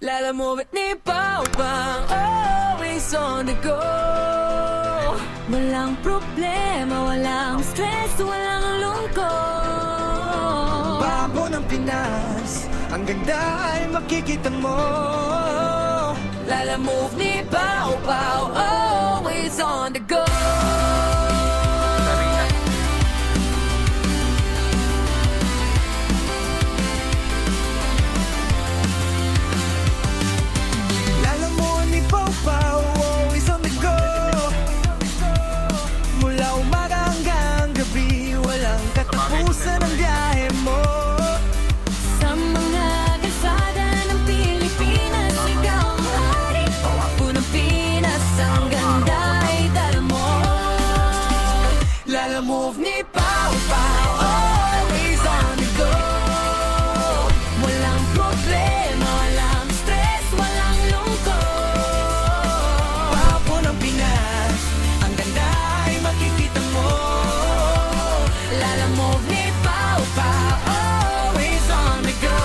Lalamovit ni Pao Pao, always on the go. Walang problema, walang stress, walang lungkot. Babo ng Pinas, ang ganda ay makikita mo. Lalamove ni Pao Pao, always on the go. Lalamove ni Pao Pao, always on the go. Mula umaga hanggang gabi, walang katapusan ang biyahe mo. Sa mga kalsada ng Pilipinas, ikaw ang hari. Pawapo ng Pinas, ang ganda ay dala mo. Lalamove ni Pao Pao, always on the go. Walang problema, walang stress, walang lungkot. Babo ng Pinas, ang ganda ay makikita mo. Lalamove ni Pao Pao, always on the go.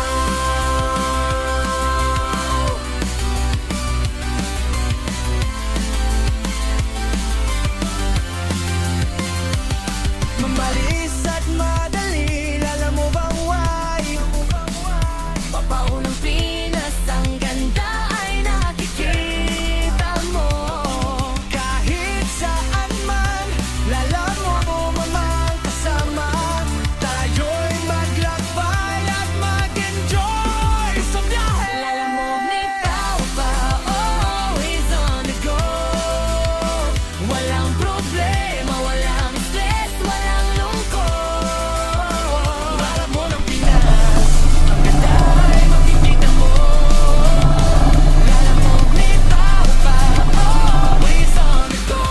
Mamalis at madali, Lalamove ang way. Papao ng Pinas, ang ganda ay nakikita mo. Kahit saan man, Lalamove mamang kasama. Tayo'y maglakbay at mag-enjoy sa biyahe. Lalamove ni Pao Pao, always on the go. Walang problema, walang stress, walang lungkot. Babo ng Pinas, ang ganda ay makikita mo. Lalamove ni Pao Pao, always on the go.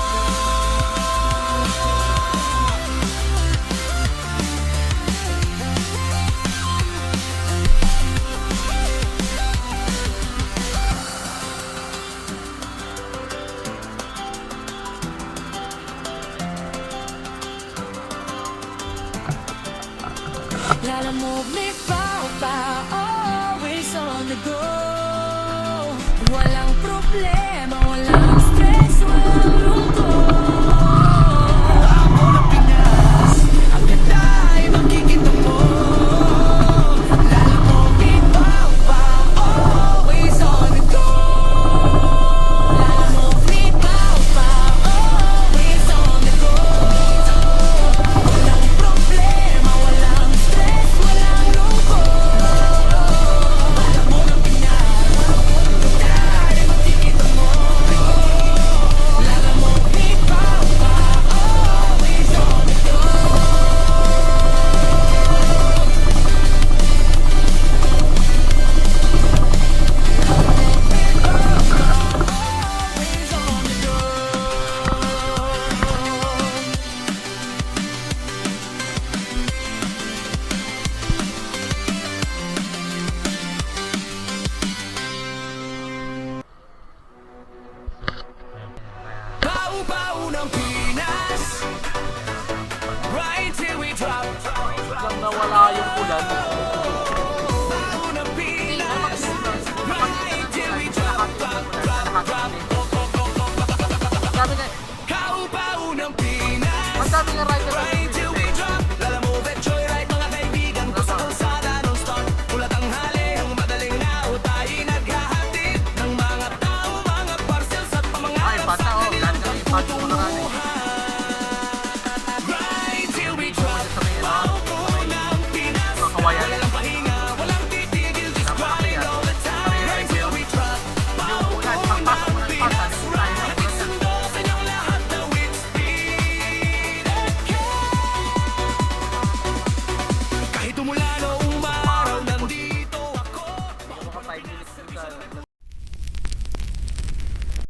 Lalamove ni Pao Pao, always on the go. Walang problema, walang stress, walang